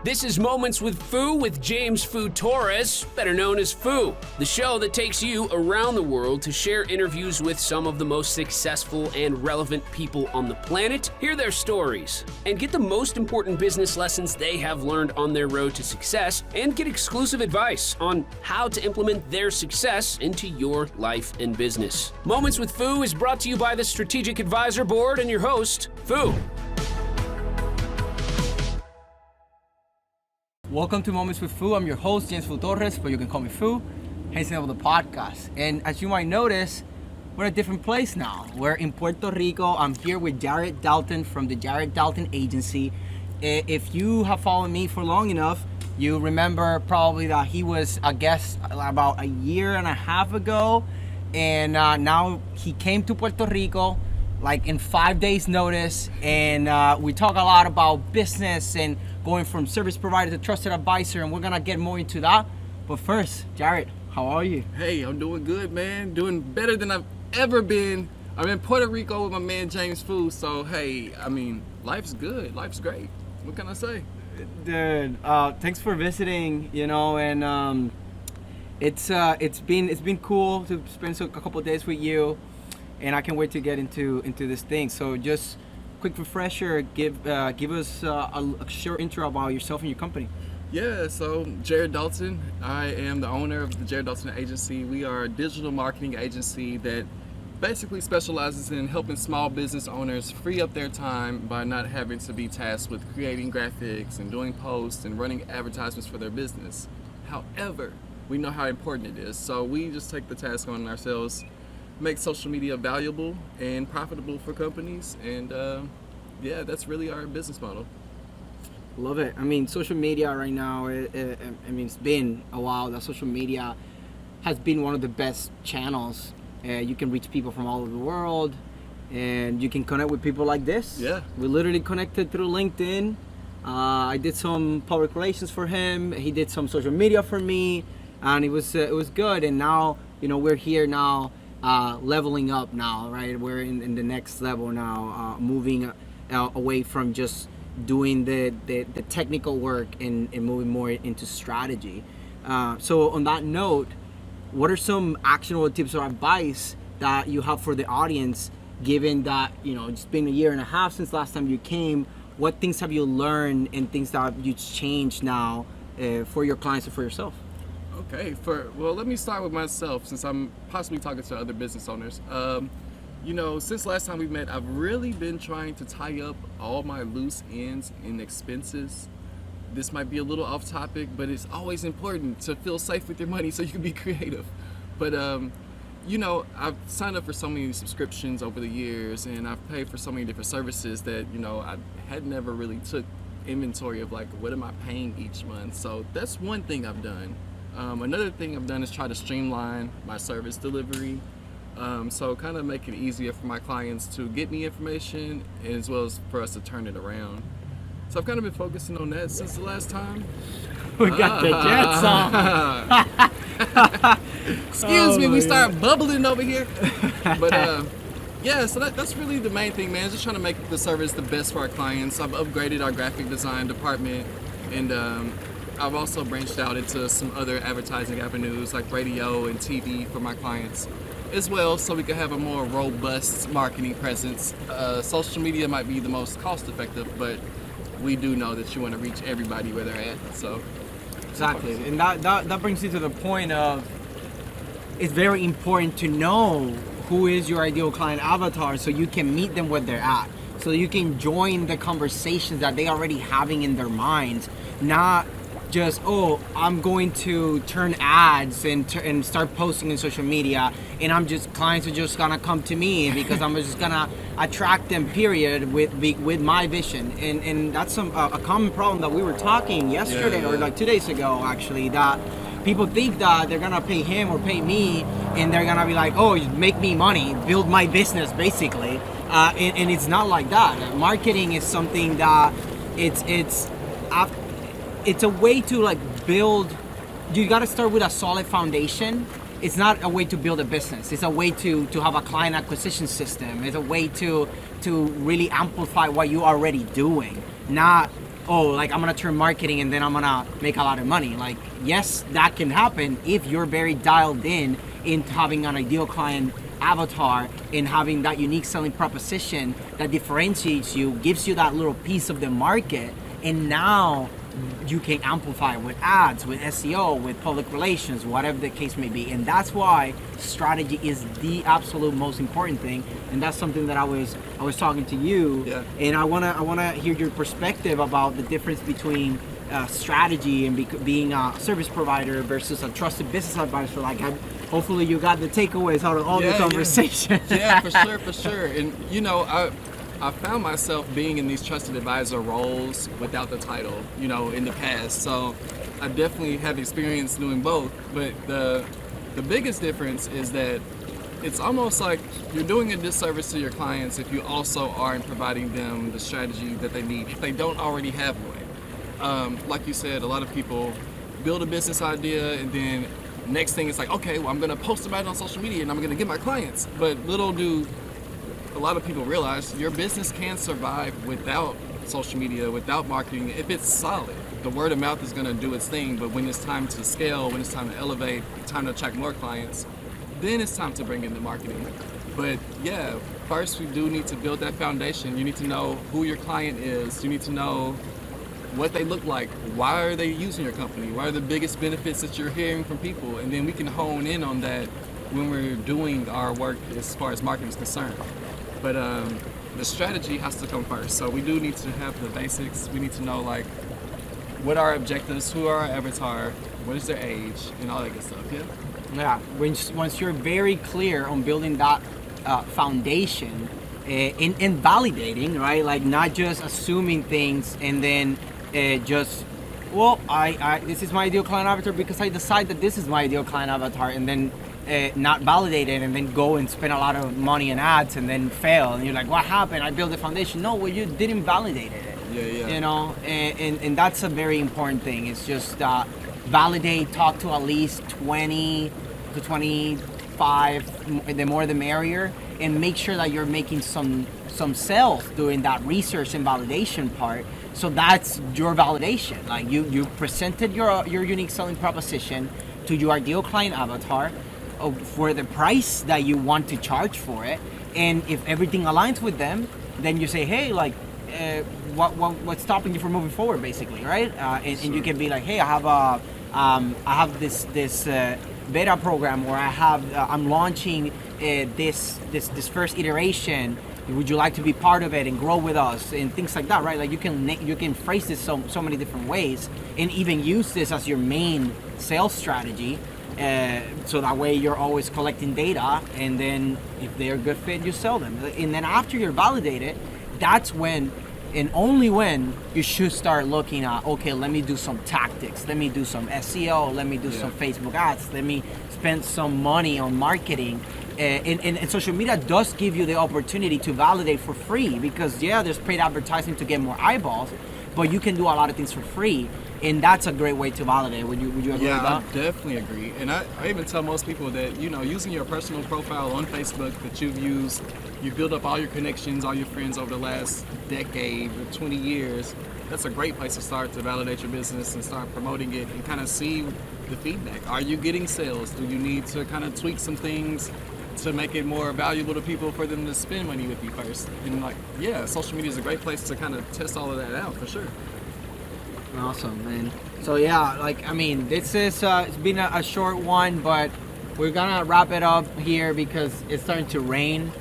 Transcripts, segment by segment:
This is Moments with Foo with James Foo Torres, better known as Foo, the show that takes you around the world to share interviews with some of the most successful and relevant people on the planet, hear their stories, and get the most important business lessons they have learned on their road to success, and get exclusive advice on how to implement their success into your life and business. Moments with Foo is brought to you by the Strategic Advisor Board and your host, Foo. Welcome to Moments with Foo. I'm your host, James Foo Torres, but you can call me Foo. Hence the name of the podcast. And as you might notice, we're at a different place now. We're in Puerto Rico. I'm here with Dalton from the Dalton Agency. If you have followed me for long enough, you remember probably that he was a guest about a year and a half ago. And now he came to Puerto Rico like in 5 days notice. And we talk a lot about business and going from service provider to trusted advisor, and we're gonna get more into that. But first, Jared, how are you? Hey, I'm doing good, man. Doing better than I've ever been. I'm in Puerto Rico with my man James Foo, so hey, I mean, life's good. Life's great. What can I say? Dude, thanks for visiting. And it's been cool to spend a couple of days with you, and I can't wait to get into this thing. So just quick refresher, give us a short intro about yourself and your company. Yeah, so Jared Dalton. I am the owner of the Jared Dalton Agency. We are a digital marketing agency that basically specializes in helping small business owners free up their time by not having to be tasked with creating graphics and doing posts and running advertisements for their business. However, we know how important it is, so we just take the task on ourselves, make social media valuable and profitable for companies, and yeah, that's really our business model. Love it. I mean, social media right now, it's been a while that social media has been one of the best channels. You can reach people from all over the world, and you can connect with people like this. Yeah. We literally connected through LinkedIn. I did some public relations for him. He did some social media for me, and it was good. And now, we're here now, leveling up now, right? We're in the next level now, moving away from just doing the technical work and moving more into strategy. So on that note, what are some actionable tips or advice that you have for the audience, given that, it's been a year and a half since last time you came? What things have you learned and things that you've changed now for your clients and for yourself? Okay, well, let me start with myself, since I'm possibly talking to other business owners. Since last time we met, I've really been trying to tie up all my loose ends and expenses. This might be a little off topic, but it's always important to feel safe with your money so you can be creative. But I've signed up for so many subscriptions over the years, and I've paid for so many different services that, I had never really took inventory of like, what am I paying each month? So that's one thing I've done. Another thing I've done is try to streamline my service delivery. So kind of make it easier for my clients to get me information, as well as for us to turn it around. So I've kind of been focusing on that since the last time. We got the jet song. Excuse me, we start bubbling over here. But yeah, so that's really the main thing, man. Just trying to make the service the best for our clients. I've upgraded our graphic design department, and I've also branched out into some other advertising avenues like radio and TV for my clients as well, so we can have a more robust marketing presence. Social media might be the most cost effective, but we do know that you want to reach everybody where they're at. So exactly, and that brings you to the point of, it's very important to know who is your ideal client avatar so you can meet them where they're at, so you can join the conversations that they already having in their minds, not just, I'm going to turn ads and start posting in social media, and clients are just gonna come to me because I'm just gonna attract them, period, with my vision. And that's a common problem that we were talking yesterday, or like 2 days ago actually, that people think that they're gonna pay him or pay me, and they're gonna be like, make me money, build my business, basically. And it's not like that. Marketing is something that it's a way to like build. You got to start with a solid foundation. It's not a way to build a business. It's a way to have a client acquisition system. It's a way to really amplify what you're already doing, not oh, like I'm gonna turn marketing and then I'm gonna make a lot of money. Like, yes, that can happen if you're very dialed in having an ideal client avatar and having that unique selling proposition that differentiates you, gives you that little piece of the market, and now you can amplify with ads, with SEO, with public relations, whatever the case may be. And that's why strategy is the absolute most important thing. And that's something that I was talking to you. Yeah. And I wanna hear your perspective about the difference between strategy and being a service provider versus a trusted business advisor. Like, hopefully you got the takeaways out of all the conversation. Yeah, for sure. And you know, I found myself being in these trusted advisor roles without the title, you know, in the past. So I definitely have experience doing both. But the biggest difference is that it's almost like you're doing a disservice to your clients if you also aren't providing them the strategy that they need if they don't already have one. Like you said, a lot of people build a business idea and then next thing is like, okay, well, I'm gonna post about it on social media and I'm gonna get my clients. But little do a lot of people realize your business can survive without social media, without marketing, if it's solid. The word of mouth is gonna do its thing, but when it's time to scale, when it's time to elevate, time to attract more clients, then it's time to bring in the marketing. But yeah, first we do need to build that foundation. You need to know who your client is. You need to know what they look like. Why are they using your company? What are the biggest benefits that you're hearing from people? And then we can hone in on that when we're doing our work as far as marketing is concerned. But the strategy has to come first. So we do need to have the basics. We need to know like what are our objectives, who are our avatar, what is their age, and all that good stuff. Yeah. Once you're very clear on building that foundation in validating, right? Like not just assuming things and then just, well, I this is my ideal client avatar because I decide that this is my ideal client avatar, and then not validate it and then go and spend a lot of money on ads and then fail. And you're like, what happened? I built the foundation. No, well, you didn't validate it. Yeah. You know, and that's a very important thing. It's just validate, talk to at least 20 to 25, the more the merrier, and make sure that you're making some sales during that research and validation part. So that's your validation. Like you presented your unique selling proposition to your ideal client avatar for the price that you want to charge for it, and if everything aligns with them, then you say, hey, like what's stopping you from moving forward, basically, right? And you can be like, hey, I have this beta program, or I'm launching this first iteration. Would you like to be part of it and grow with us and things like that, right? Like you can phrase this so many different ways, and even use this as your main sales strategy. So that way you're always collecting data, and then if they're a good fit, you sell them. And then after you're validated, that's when and only when you should start looking at, okay, let me do some tactics, let me do some SEO, let me do some Facebook ads, let me spend some money on marketing. And social media does give you the opportunity to validate for free, because there's paid advertising to get more eyeballs, but you can do a lot of things for free, and that's a great way to validate. Would you agree with that? Yeah, I definitely agree. And I even tell most people that, using your personal profile on Facebook that you've built up all your connections, all your friends over the last decade or 20 years, that's a great place to start to validate your business and start promoting it and kind of see the feedback. Are you getting sales? Do you need to kind of tweak some things to make it more valuable to people for them to spend money with you first? And social media is a great place to kind of test all of that out for sure. Awesome, man. So this is it's been a short one, but we're gonna wrap it up here because it's starting to rain.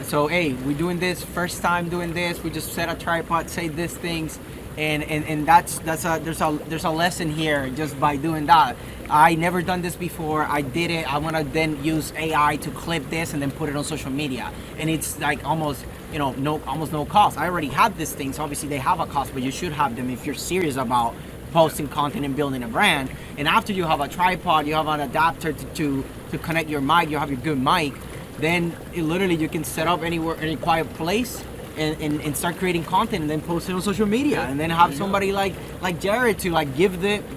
So hey, we're doing this first time doing this. We just set a tripod, say these things, and there's a lesson here just by doing that. I never done this before. I did it. I want to then use AI to clip this and then put it on social media, and it's like almost no cost. I already have these things. Obviously they have a cost, but you should have them if you're serious about posting content and building a brand. And after you have a tripod, you have an adapter to connect your mic, you have your good mic, then you can set up anywhere, any quiet place, and start creating content and then post it on social media, and then have somebody like Jared to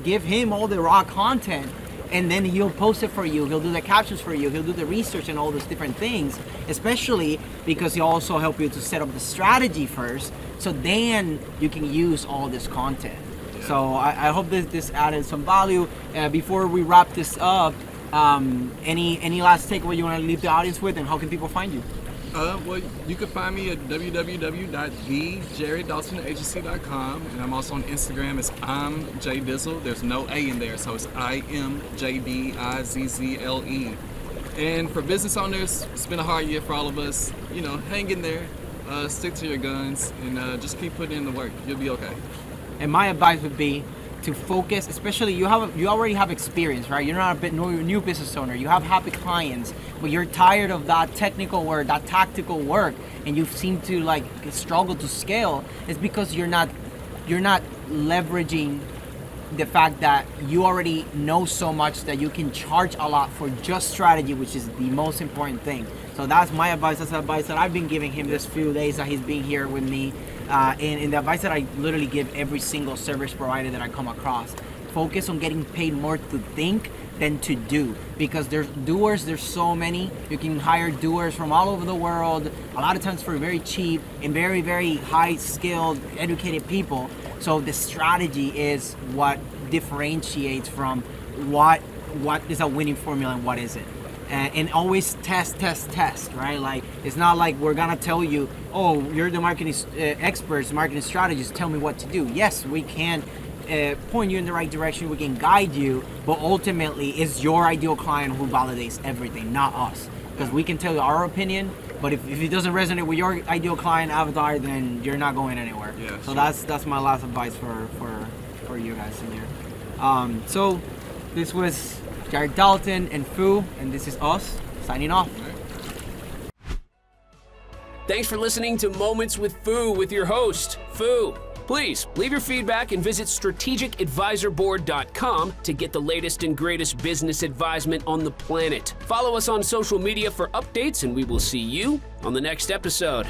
give him all the raw content, and then he'll post it for you, he'll do the captions for you, he'll do the research and all those different things, especially because he'll also help you to set up the strategy first, So then you can use all this content. So I hope this added some value. Before we wrap this up, any last takeaway you want to leave the audience with, and how can people find you? Well, you can find me at www.thejarreddaltonagency.com, and I'm also on Instagram as I'm J Dizzle. There's no A in there, so it's IMJDIZZLE. And for business owners, it's been a hard year for all of us. Hang in there, stick to your guns, and just keep putting in the work. You'll be okay. And my advice would be to focus, especially you already have experience, right? You're not a new business owner. You have happy clients, but you're tired of that technical work, that tactical work, and you seem to struggle to scale. It's because you're not leveraging the fact that you already know so much that you can charge a lot for just strategy, which is the most important thing. So that's my advice. That's the advice that I've been giving him this few days that he's been here with me. And the advice that I literally give every single service provider that I come across. Focus on getting paid more to think than to do, because there's so many. You can hire doers from all over the world, a lot of times for very cheap and very, very high skilled, educated people. So the strategy is what differentiates from what is a winning formula and what isn't. And always test, right? Like, it's not like we're gonna tell you, oh, you're the marketing experts, marketing strategists, tell me what to do. Yes, we can point you in the right direction, we can guide you, but ultimately it's your ideal client who validates everything, not us. Because we can tell you our opinion, but if it doesn't resonate with your ideal client avatar, then you're not going anywhere. Yeah, so sure. That's my last advice for you guys in here. So this was Jared Dalton and Fu, and this is us signing off. Thanks for listening to Moments with Fu with your host, Fu. Please leave your feedback and visit strategicadvisorboard.com to get the latest and greatest business advisement on the planet. Follow us on social media for updates, and we will see you on the next episode.